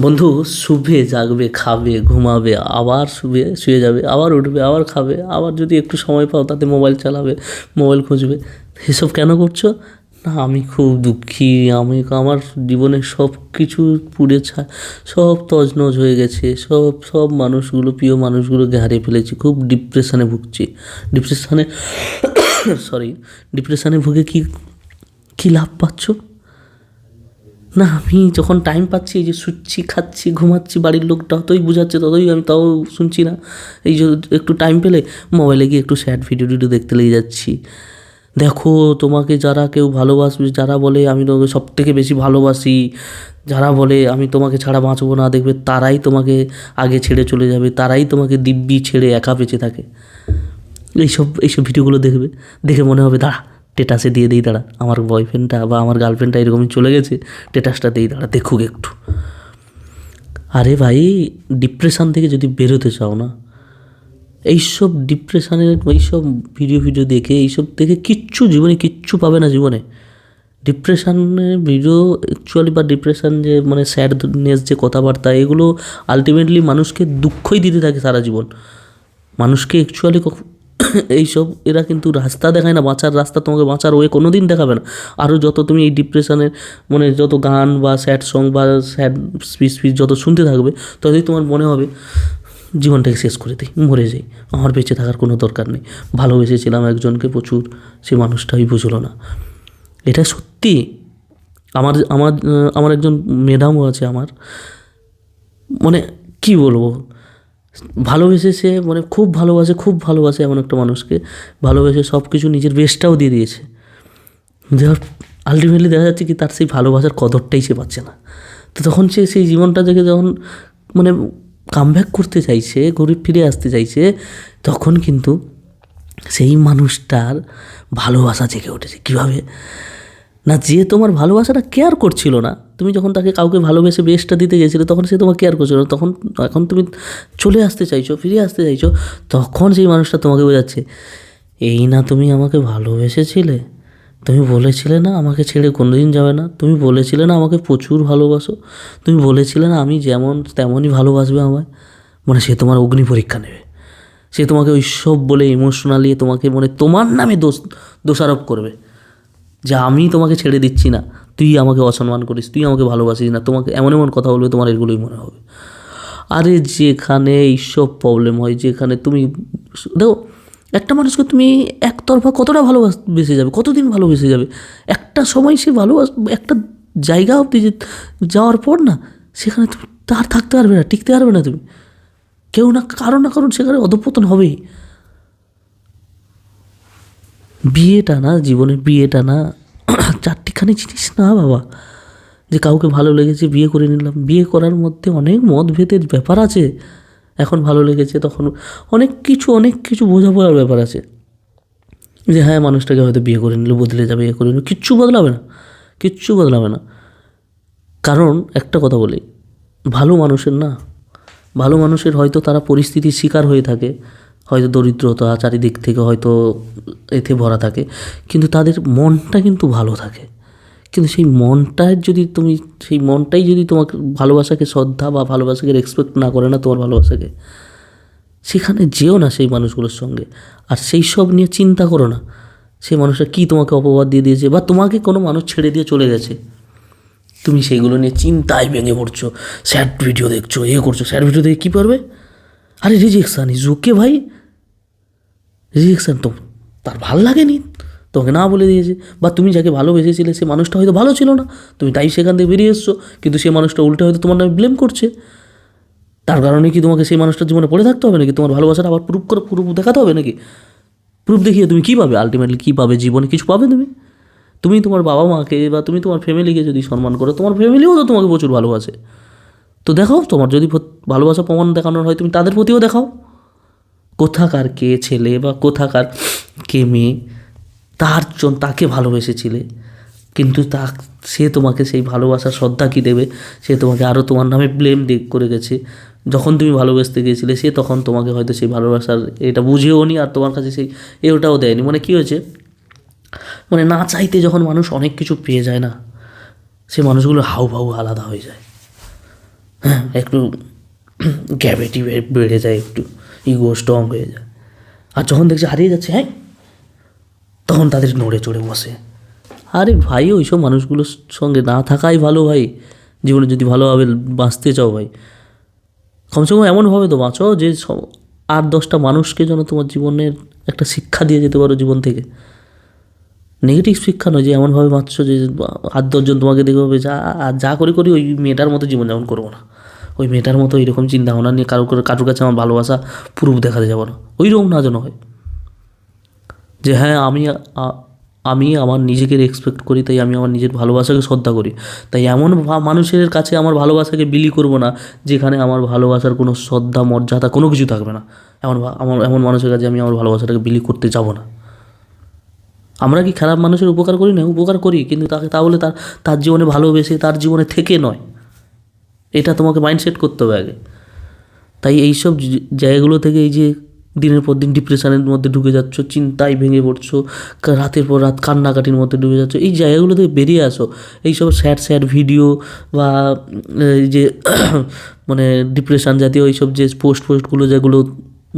বন্ধু শুবে জাগবে খাবে ঘুমাবে আবার শুবে শুয়ে যাবে আবার উঠবে আবার খাবে আবার যদি একটু সময় পাও তাতে মোবাইল চালাবে, মোবাইল খুঁজবে। এসব কেন করছো? না আমি খুব দুঃখী, আমি আমার জীবনের সব কিছু পুড়ে সব তছনছ হয়ে গেছে, সব সব মানুষগুলো প্রিয় মানুষগুলোকে হারিয়ে ফেলেছি, খুব ডিপ্রেশনে ভুগছি। ডিপ্রেশনে সরি, ডিপ্রেশনে ভুগে কি কী লাভ পাচ্ছ? না আমি যখন টাইম পাচ্ছি এই যে শুচ্ছি খাচ্ছি ঘুমাচ্ছি, বাড়ির লোক যতই বোঝাচ্ছে ততই আমি তাও শুনছি না। এই যে একটু টাইম পেলে মোবাইলে গিয়ে একটু স্যাড ভিডিও টিডিও দেখতে লেগে যাচ্ছি। দেখো তোমাকে যারা কেউ ভালোবাসবে, যারা বলে আমি তোমাকে সব থেকে বেশি ভালোবাসি, যারা বলে আমি তোমাকে ছাড়া বাঁচবো না, দেখবে তারাই তোমাকে আগে ছেড়ে চলে যাবে, তারাই তোমাকে দিব্যি ছেড়ে একা বেঁচে থাকে। এইসব ভিডিওগুলো দেখবে, দেখে মনে হবে দাঁড়া স্টেটাসে দিয়ে দিই, দাঁড়া আমার বয়ফ্রেন্ডটা বা আমার গার্লফ্রেন্ডটা এরকমই চলে গেছে, স্টেটাসটা দিই, দাঁড়া দেখুক একটু। আরে ভাই, ডিপ্রেশান থেকে যদি বেরোতে চাও না, এইসব ডিপ্রেশানের এইসব ভিডিও দেখে, এইসব দেখে কিচ্ছু জীবনে কিচ্ছু পাবে না জীবনে। ডিপ্রেশানের ভিডিও অ্যাকচুয়ালি বা ডিপ্রেশান যে মানে স্যাডনেস যে কথাবার্তা, এগুলো আলটিমেটলি মানুষকে দুঃখই দিতে থাকে সারা জীবন। মানুষকে অ্যাকচুয়ালি এইসব এরা কিন্তু রাস্তা দেখায় না, বাঁচার রাস্তা, তোমাকে বাঁচার ওয়ে কোনো দিন দেখাবে না। আরও যত তুমি এই ডিপ্রেশনের মানে যত গান বা স্যাড সং বা স্যাড স্পিচ যত শুনতে থাকবে, ততই তোমার মনে হবে জীবনটাকে শেষ করে দিই, মরে যাই, আমার বেঁচে থাকার কোনো দরকার নেই। ভালোবেসেছিলাম একজনকে প্রচুর, সে মানুষটাই বুঝলো না। এটা সত্যি। আমার আমার আমার একজন ম্যাডামও আছে, আমার মানে কী বলবো, ভালোবেসেছে মানে খুব ভালোবাসে, খুব ভালোবাসে এমন একটা মানুষকে, ভালোবেসে সব কিছু নিজের বেস্টটাও দিয়ে দিয়েছে। দেওয়ার আলটিমেটলি দেখা যাচ্ছে কি তার সেই ভালোবাসার কদরটাই সে পাচ্ছে না। তো তখন সে সেই জীবনটা থেকে যখন মানে কামব্যাক করতে চাইছে, ঘুরে ফিরে আসতে চাইছে, তখন কিন্তু সেই মানুষটার ভালোবাসা জেগে উঠেছে। কীভাবে না, যে তোমার ভালোবাসাটা কেয়ার করছিল না, তুমি যখন তাকে কাউকে ভালোবেসে বেস্টটা দিতে গেছিলে তখন সে তোমার কেয়ার করছিল না, তখন এখন তুমি চলে আসতে চাইছো, ফিরে আসতে চাইছো, তখন সেই মানুষটা তোমাকে বোঝাচ্ছে এই না তুমি আমাকে ভালোবেসেছিলে, তুমি বলেছিলে না আমাকে ছেড়ে কোনোদিন যাবে না, তুমি বলেছিলে না আমাকে প্রচুর ভালোবাসো, তুমি বলেছিলে না আমি যেমন তেমনই ভালোবাসবে আমায়। মানে সে তোমার অগ্নি পরীক্ষা নেবে, সে তোমাকে ওই সব বলে ইমোশনালি তোমাকে মানে তোমার নামে দোষারোপ করবে যে আমি তোমাকে ছেড়ে দিচ্ছি না, তুই আমাকে অসম্মান করিস, তুই আমাকে ভালোবাসিস না, তোমাকে এমন এমন কথা বলবে তোমার এগুলোই মনে হবে। আরে যেখানে এইসব প্রবলেম হয়, যেখানে তুমি দেখো একটা মানুষকে তুমি একতরফা কতটা ভালোবেসে যাবে, কতদিন ভালোবেসে যাবে, একটা সময় সে একটা জায়গা অবধি যাওয়ার পর না সেখানে তুমি তার থাকতে পারবে না, টিকতে পারবে না তুমি, কেউ না কারণ সেখানে অধঃপতন হবেই। বিয়েটা না, জীবনের বিয়েটা না চারটিখানি জিনিস না বাবা, যে কাউকে ভালো লেগেছে বিয়ে করে নিলাম, বিয়ে করার মধ্যে অনেক মতভেদের ব্যাপার আছে। এখন ভালো লেগেছে তখন অনেক কিছু বোঝাপড়ার ব্যাপার আছে, যে হ্যাঁ মানুষটাকে হয়তো বিয়ে করে নিলে বদলে যাবে, ইয়ে করে নিলে কিচ্ছু বদলাবে না, কিচ্ছু বদলাবে না। কারণ একটা কথা বলি, ভালো মানুষের না, ভালো মানুষের হয়তো তারা পরিস্থিতির শিকার হয়ে থাকে, হয়তো দরিদ্রতা চারিদিক থেকে হয়তো এতে ভরা থাকে, কিন্তু তাদের মনটা কিন্তু ভালো থাকে। কিন্তু সেই মনটাই যদি তোমাকে ভালোবাসাকে শ্রদ্ধা বা ভালোবাসাকে রেসপেক্ট না করে না, তোমার ভালোবাসাকে, সেখানে যেও না সেই মানুষগুলোর সঙ্গে। আর সেই সব নিয়ে চিন্তা করো না সেই মানুষটা কী তোমাকে অপবাদ দিয়ে দিয়েছে, বা তোমাকে কোনো মানুষ ছেড়ে দিয়ে চলে গেছে, তুমি সেইগুলো নিয়ে চিন্তায় ভেঙে পড়ছো, স্যাড ভিডিও দেখছো, করছো, স্যাড ভিডিও দেখে কী পারবে? আরে রিজেকশান ইজ ওকে ভাই, রিজেকশান তো তার ভাল লাগেনি, তোমাকে না বলে দিয়েছে, বা তুমি যাকে ভালোবেসেছিলে সে মানুষটা হয়তো ভালো ছিল না, তুমি তাই সেখান থেকে বেরিয়ে এসছো, কিন্তু সে মানুষটা উল্টে হয়তো তোমার নামে ব্লেম করছে। তার কারণে কি তোমাকে সেই মানুষটার জীবনে পড়ে থাকতে হবে নাকি? তোমার ভালোবাসাটা আবার প্রুফ দেখাতে হবে নাকি? প্রুফ দেখিয়ে তুমি কী পাবে? আলটিমেটলি কী পাবে? জীবনে কিছু পাবে তুমি? তুমি তোমার বাবা মাকে বা তুমি তোমার ফ্যামিলিকে যদি সম্মান করো, তোমার ফ্যামিলিও তো তোমাকে প্রচুর ভালোবাসে। তো দেখাও, তোমার যদি ভালোবাসা প্রমাণ দেখানোর হয় তুমি তাদের প্রতিও দেখাও। কোথাকার কে ছেলে বা কোথাকার কে মেয়ে তাকে ভালোবেসেছিলে, কিন্তু সে তোমাকে সেই ভালোবাসার শ্রদ্ধা কী দেবে? সে তোমাকে আরও তোমার নামে ব্লেম করে গেছে। যখন তুমি ভালোবাসতে গিয়েছিলে সে তখন তোমাকে হয়তো সেই ভালোবাসার এটা বুঝেও নি, আর তোমার কাছে সেই ওটাও দেয়নি। মানে কী হয়েছে, মানে না চাইতে যখন মানুষ অনেক কিছু পেয়ে যায় না, সে মানুষগুলোর হাউভাউ আলাদা হয়ে যায়। হ্যাঁ, একটু গ্র্যাভিটি বেড়ে যায়, একটু ইগো স্ট্রং হয়ে যায়। আর যখন দেখছে হারিয়ে যাচ্ছে, হ্যাঁ, তখন তাদের নড়ে চড়ে বসে। আরে ভাই, ওইসব মানুষগুলোর সঙ্গে না থাকাই ভালো ভাই। জীবনে যদি ভালোভাবে বাঁচতে চাও ভাই, কমসে কম এমনভাবে তো বাঁচো যে 8-10টা মানুষকে যেন তোমার জীবনের একটা শিক্ষা দিয়ে যেতে পারো জীবন থেকে। নেগেটিভ শিক্ষা নয়, যে এমনভাবে বাঁচছো যে 8-10জন তোমাকে দেখবে হবে যা যা করি করি ওই মেয়েটার মতো জীবনযাপন করবো না, ওই মেয়েটার মতো এইরকম চিন্তা ভাবনা নিয়ে কারোর কাছে আমার ভালোবাসা প্রুফ দেখাতে যাবো না, ওই রকম না যেন হয়। যে হ্যাঁ, আমি আমার নিজেকে রেসপেক্ট করি, তাই আমি আমার নিজের ভালোবাসাকে শ্রদ্ধা করি, তাই এমন মানুষের কাছে আমার ভালোবাসাকে বিলি করব না যেখানে আমার ভালোবাসার কোনো শ্রদ্ধা মর্যাদা কোনো কিছু থাকবে না। এমন মানুষের কাছে আমি আমার ভালোবাসাটাকে বিলি করতে যাব না। আমরা কি খারাপ মানুষের উপকার করি না? উপকার করি, কিন্তু তাকে তাহলে তার জীবনে ভালোবেসে তার জীবনে থেকে নয়, এটা তোমাকে মাইন্ডসেট করতে হবে আগে। তাই এইসব জায়গাগুলো থেকে এই যে দিনের পর দিন ডিপ্রেশনের মধ্যে ঢুকে যাচ্ছ, চিন্তায় ভেঙে পড়ছো, রাতের পর রাত কান্নাকাটির মধ্যে ডুবে যাচ্ছ, এই জায়গাগুলো থেকে বেরিয়ে আসো। এইসব স্যাড ভিডিও বা এই যে মানে ডিপ্রেশন জাতীয় এইসব যে পোস্টগুলো যেগুলো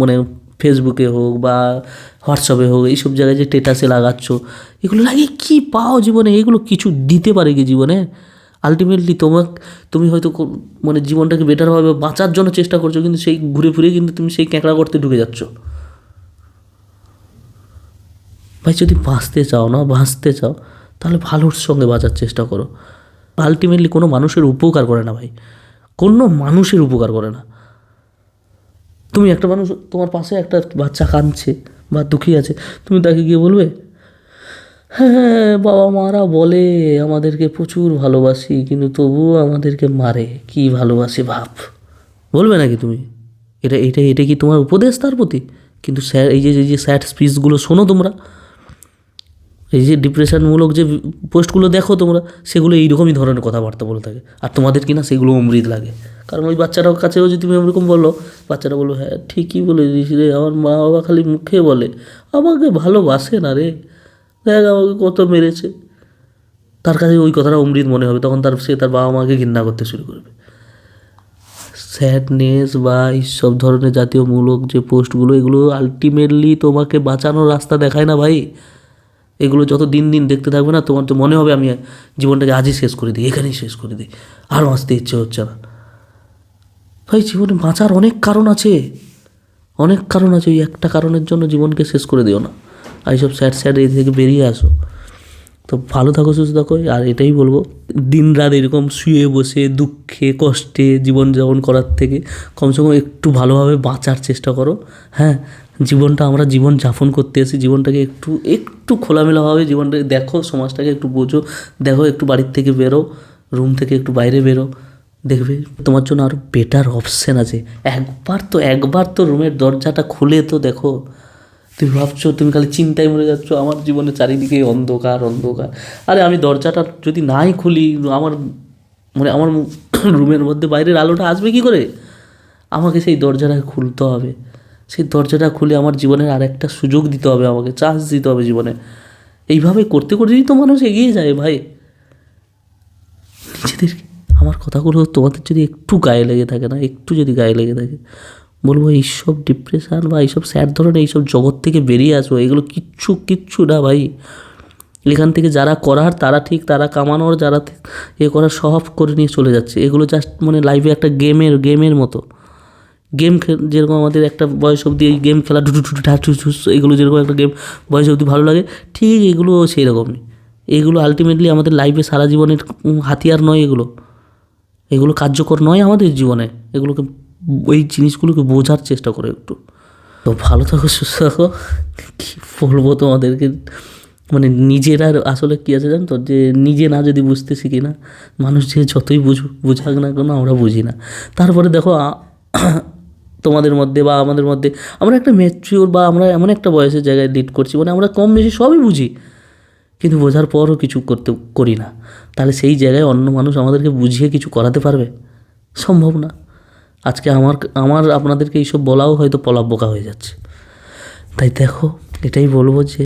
মানে ফেসবুকে হোক বা হোয়াটসঅ্যাপে হোক, এইসব জায়গায় যে স্ট্যাটাসে লাগাচ্ছ, এগুলো লাগিয়ে কী পাও জীবনে? এগুলো কিছু দিতে পারে কি জীবনে? আলটিমেটলি তুমি হয়তো মানে জীবনটাকে বেটারভাবে বাঁচার জন্য চেষ্টা করছো, কিন্তু সেই ঘুরে ফিরে কিন্তু তুমি সেই ক্যাঁকড়া করতে ঢুকে যাচ্ছ। ভাই, যদি বাঁচতে চাও তাহলে ভালোর সঙ্গে বাঁচার চেষ্টা করো। আলটিমেটলি কোনো মানুষের উপকার করে না ভাই, কোনো মানুষের উপকার করে না। তুমি একটা মানুষ, তোমার পাশে একটা বাচ্চা কাঁদছে বা দুঃখী আছে, তুমি তাকে গিয়ে বলবে হ্যাঁ বাবা মারা বলে আমাদেরকে প্রচুর ভালোবাসি, কিন্তু তবুও আমাদেরকে মারে, কি ভালোবাসি ভাব? বলবে নাকি তুমি? এটা কি তোমার উপদেশ তার প্রতি? কিন্তু স্যার, এই যে স্যাড স্পিচগুলো শোনো তোমরা, এই যে ডিপ্রেশনমূলক যে পোস্টগুলো দেখো তোমরা, সেগুলো এইরকমই ধরনের কথাবার্তা বলে থাকে, আর তোমাদের কিনা সেগুলো অমৃত লাগে। কারণ ওই বাচ্চাটার কাছেও যদি তুমি এরকম বলো, বাচ্চাটা বললো হ্যাঁ ঠিকই বলেছিস রে, আমার মা বাবা খালি মুখে বলে আমাকে ভালোবাসে না রে, দেখ আমাকে কত মেরেছে। তার কাছে ওই কথাটা অমৃত মনে হবে, তখন সে তার বাবা মাকে ঘৃণা করতে শুরু করবে। স্যাডনেস বা এইসব ধরনের জাতীয়মূলক যে পোস্টগুলো, এগুলো আলটিমেটলি তোমাকে বাঁচানোর রাস্তা দেখায় না ভাই। এগুলো যত দিন দেখতে থাকবে না, তোমার তো মনে হবে আমি জীবনটাকে আজই শেষ করে দিই, এখানেই শেষ করে দিই, আর বাঁচতে ইচ্ছে হচ্ছে না। ভাই, জীবনে বাঁচার অনেক কারণ আছে, ওই একটা কারণের জন্য জীবনকে শেষ করে দিও না। আর এইসব স্যাড এই থেকে বেরিয়ে আসো। তো ভালো থাকো, সুস্থ থাকো, আর এটাই বলবো, দিন রাত এরকম শুয়ে বসে দুঃখে কষ্টে জীবনযাপন করার থেকে কমসে কম একটু ভালোভাবে বাঁচার চেষ্টা করো। হ্যাঁ, আমরা জীবন যাপন করতে এসেছি, জীবনটাকে একটু খোলামেলাভাবে জীবনটাকে দেখো, সমাজটাকে একটু বোঝো, দেখো, একটু বাড়ির থেকে বেরো, রুম থেকে একটু বাইরে বেরো, দেখবে তোমার জন্য আরও বেটার অপশান আছে। একবার তো রুমের দরজাটা খুলে তো দেখো। তুমি ভাবছো তুমি খালি চিন্তায় মরে যাচ্ছ, আমার জীবনে চারিদিকে অন্ধকার অন্ধকার। আরে আমি দরজাটা যদি নাই খুলি, আমার রুমের মধ্যে বাইরের আলোটা আসবে কী করে? আমাকে সেই দরজাটা খুলতে হবে, সেই দরজাটা খুলে আমার জীবনের আর একটা সুযোগ দিতে হবে, আমাকে চান্স দিতে হবে জীবনে। এইভাবে করতে করতেই তো মানুষ এগিয়ে যায় ভাই। নিজেদেরকে, আমার কথাগুলো তোমাদের যদি একটু গায়ে লেগে থাকে না, একটু যদি গায়ে লেগে থাকে, বলবো এইসব ডিপ্রেশন বা এইসব স্যাড ধরনের এইসব জগৎ থেকে বেরিয়ে আসো। এগুলো কিচ্ছু না ভাই। এখান থেকে যারা করার তারা ঠিক, তারা কামানোর যারা করার সব করে নিয়ে চলে যাচ্ছে। এগুলো জাস্ট মানে লাইফে একটা গেমের মতো। যেরকম আমাদের একটা বয়স অবধি এই গেম খেলা ঢুস, এগুলো যেরকম একটা গেম বয়স অবধি ভালো লাগে, ঠিক এগুলো সেই রকমই। এগুলো আলটিমেটলি আমাদের লাইফে সারা জীবনের হাতিয়ার নয়, এগুলো কার্যকর নয় আমাদের জীবনে। ওই জিনিসগুলোকে বোঝার চেষ্টা করো একটু। তো ভালো থাকো, সুস্থ থাকো। কী বলবো তোমাদেরকে, মানে নিজেরা আসলে কী আছে জানো তো, যে নিজে না যদি বুঝতে শিখি না, মানুষ যে যতই বুঝাক না কেন আমরা বুঝি না। তারপরে দেখো তোমাদের মধ্যে বা আমাদের মধ্যে আমরা একটা ম্যাচিওর বা আমরা এমন একটা বয়সের জায়গায় লিড করছি, মানে আমরা কম বেশি সবই বুঝি, কিন্তু বোঝার পরও কিছু করি না। তাহলে সেই জায়গায় অন্য মানুষ আমাদেরকে বুঝিয়ে কিছু করাতে পারবে? সম্ভব না। আজকে আমার আপনাদেরকে এইসব বলাও হয়তো বোকা হয়ে যাচ্ছে। তাই দেখো, এটাই বলবো যে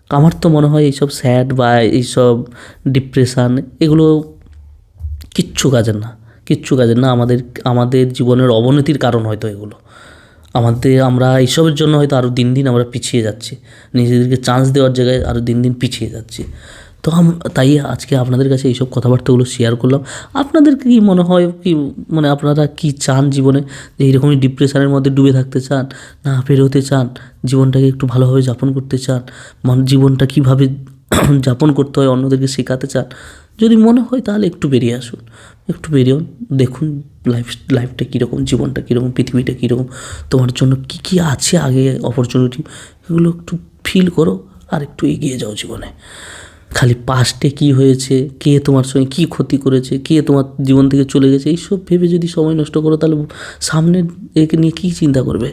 আমার তো মনে হয় এইসব স্যাড বা এইসব ডিপ্রেশান এগুলো কিচ্ছু কাজের না। কিচ্ছু কাজের না। আমাদের আমাদের জীবনের অবনতির কারণ হয়তো এগুলো। আমরা এইসবের জন্য হয়তো আরও দিন দিন আমরা পিছিয়ে যাচ্ছি, নিজেদেরকে চান্স দেওয়ার জায়গায় আরও দিন দিন পিছিয়ে যাচ্ছি। তো তাই আজকে আপনাদের কাছে এইসব কথাবার্তাগুলো শেয়ার করলাম। আপনাদের কি মনে হয়, কি মানে আপনারা কি চান জীবনে, যে এইরকমই ডিপ্রেশনের মধ্যে ডুবে থাকতে চান, না বেরোতে চান, জীবনটাকে একটু ভালোভাবে যাপন করতে চান, জীবনটা কীভাবে যাপন করতে হয় অন্যদেরকে শেখাতে চান? যদি মনে হয় তাহলে একটু বেরিয়ে আসুন, একটু বেরিয়ে দেখুন লাইফটা কীরকম, জীবনটা কীরকম, পৃথিবীটা কীরকম, তোমার জন্য কী কী আছে আগে অপরচুনিটি, এগুলো একটু ফিল করো আর একটু এগিয়ে যাও জীবনে। খালি পাস্টে কী হয়েছে, কে তোমার সঙ্গে কী ক্ষতি করেছে, কে তোমার জীবন থেকে চলে গেছে, এইসব ভেবে যদি সময় নষ্ট করো তাহলে সামনে একে নিয়ে কী চিন্তা করবে?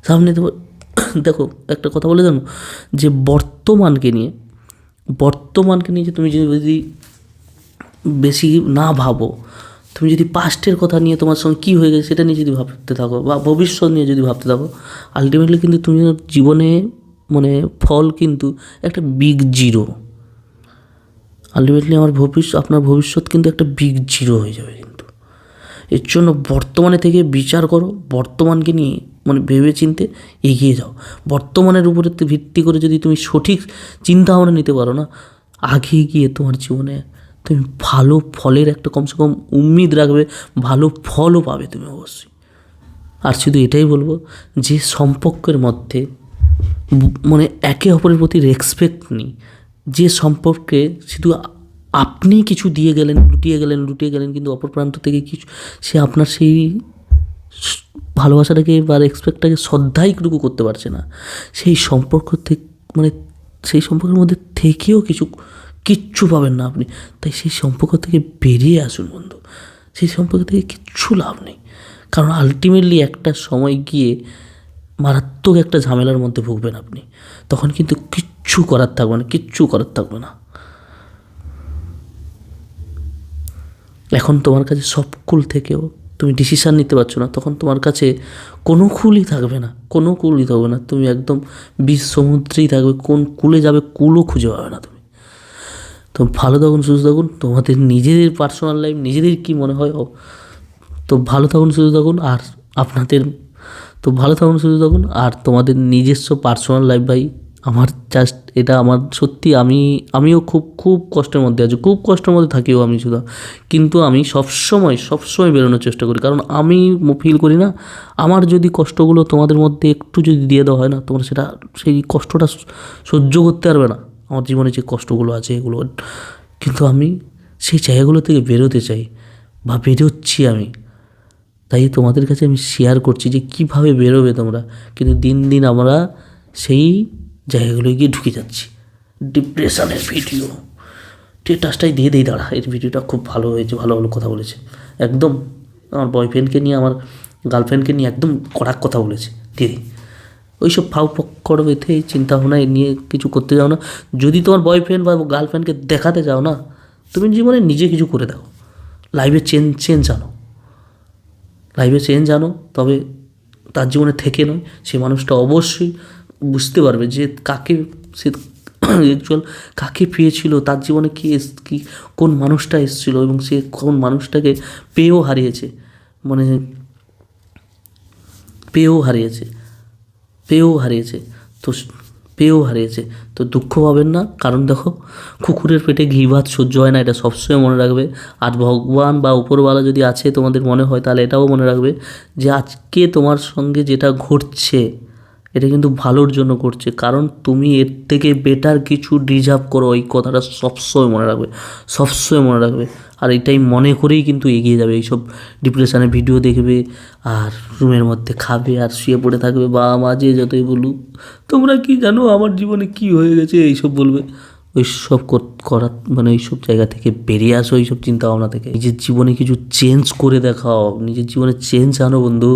সামনে তো দেখো, একটা কথা বলে জানো, যে বর্তমানকে নিয়ে যে তুমি যদি বেশি না ভাবো, তুমি যদি পাস্টের কথা নিয়ে তোমার সঙ্গে কী হয়ে গেছে সেটা নিয়ে যদি ভাবতে থাকো, বা ভবিষ্যৎ নিয়ে যদি ভাবতে থাকো, আলটিমেটলি কিন্তু তুমি জীবনে মানে ফল কিন্তু একটা বিগ জিরো। আলটিমেটলি আপনার ভবিষ্যৎ কিন্তু একটা বিগ জিরো হয়ে যাবে। কিন্তু এর জন্য বর্তমানে থেকে বিচার করো, বর্তমানকে নিয়ে মানে ভেবে চিনতে এগিয়ে যাও। বর্তমানের উপরে ভিত্তি করে যদি তুমি সঠিক চিন্তা ভাবনা নিতে পারো না, আগে গিয়ে তোমার জীবনে তুমি ভালো ফলের একটা কমসে কম উম্মিদ রাখবে, ভালো ফলও পাবে তুমি অবশ্যই। আর শুধু এটাই বলবো, যে সম্পর্কের মধ্যে মানে একে অপরের প্রতি রেসপেক্ট নেই, যে সম্পর্কে শুধু আপনি কিছু দিয়ে গেলেন, লুটিয়ে গেলেন, কিন্তু অপর প্রান্ত থেকে কিছু সে আপনার সেই ভালোবাসাটাকে বা রেসপেক্টটাকে শ্রদ্ধাইটুকু করতে পারছে না, সেই সম্পর্ক থেকে মানে সেই সম্পর্কের মধ্যে থেকেও কিচ্ছু পাবেন না আপনি। তাই সেই সম্পর্ক থেকে বেরিয়ে আসুন বন্ধু, সেই সম্পর্ক থেকে কিচ্ছু লাভ নেই। কারণ আলটিমেটলি একটা সময় গিয়ে মারাত্মক একটা ঝামেলার মধ্যে ভুগবেন আপনি, তখন কিন্তু কিচ্ছু করার থাকবে না। এখন তোমার কাছে সব কুল থেকেও তুমি ডিসিশান নিতে পারছো না, তখন তোমার কাছে কোনো কুলই থাকবে না। তুমি একদম বিষ সমুদ্রেই থাকবে, কোন কুলে যাবে কুলও খুঁজে পাবে না তুমি। তো ভালো থাকুন, সুস্থ থাকুন, তোমাদের নিজেদের পার্সোনাল লাইফ নিজেদের কী মনে হয় তো ভালো থাকুন, সুস্থ থাকুন, আর আপনাদের তো ভালো থাকুন, সুস্থ থাকুন, আর তোমাদের নিজস্ব পার্সোনাল লাইফ ভাই আমার জাস্ট এটা আমার সত্যি আমিও খুব কষ্টের মধ্যে আছি, খুব কষ্টের মধ্যে থাকিও আমি শুধু, কিন্তু আমি সবসময় বেরোনোর চেষ্টা করি। কারণ আমি ফিল করি না, আমার যদি কষ্টগুলো তোমাদের মধ্যে একটু যদি দিয়ে দেওয়া হয় না, তোমরা সেই কষ্টটা সহ্য করতে পারবে না। আমার জীবনে যে কষ্টগুলো আছে এগুলো, কিন্তু আমি সেই জায়গাগুলো থেকে বেরোতে চাই বা বেরোচ্ছি আমি। তাই তোমাদের কাছে আমি শেয়ার করছি যে কীভাবে বেরোবে তোমরা, কিন্তু দিন দিন আমরা সেই জায়গাগুলোয় গিয়ে ঢুকে যাচ্ছি। ডিপ্রেশনের ভিডিও স্টেটাসটাই দিয়ে দিই, দাঁড়া, এর ভিডিওটা খুব ভালো হয়েছে, ভালো কথা বলেছে, একদম আমার বয়ফ্রেন্ডকে নিয়ে, আমার গার্লফ্রেন্ডকে নিয়ে একদম কড়াক কথা বলেছে, দিদি ওইসব ফাউ পক্কর বেঁধে চিন্তা ভাবনা নিয়ে কিছু করতে যাও না। যদি তোমার বয়ফ্রেন্ড বা গার্লফ্রেন্ডকে দেখাতে যাও না, তুমি জীবনে নিজে কিছু করে দাও, লাইফে চেঞ্জ আনো, তবে তার জীবনে থেকে নয়, সে মানুষটা অবশ্যই বুঝতে পারবে যে সে অ্যাকচুয়াল কাকে পেয়েছিল, তার জীবনে কি কোন মানুষটা এসেছিলো, এবং সে কোন মানুষটাকে পেয়েও হারিয়েছে। তো দুঃখ পাবেন না, কারণ দেখো, কুকুরের পেটে ঘি ভাত সহ্য হয় না, এটা সবসময় মনে রাখবে। আর ভগবান বা উপরওয়ালা যদি আছে তোমাদের মনে হয়, তাহলে এটাও মনে রাখবে যে আজকে তোমার সঙ্গে যেটা ঘটছে এটা কিন্তু ভালোর জন্য ঘটছে, কারণ তুমি এর থেকে বেটার কিছু ডিজার্ভ করো। এই কথাটা সবসময় মনে রাখবে, আর এটাই মনে করেই কিন্তু এগিয়ে যাবে। এইসব ডিপ্রেশনের ভিডিও দেখবে আর রুমের মধ্যে খাবে আর শুয়ে পড়ে থাকবে, বাবা মা যে যতই বলুক, তোমরা কি জানো আমার জীবনে কি হয়ে গেছে, এইসব বলবে। ওইসব করার মানে ওইসব জায়গা থেকে বেরিয়ে আসো, এইসব চিন্তা ভাবনা থেকে নিজের জীবনে কিছু চেঞ্জ করে দেখাও, নিজের জীবনে চেঞ্জ আনো বন্ধু।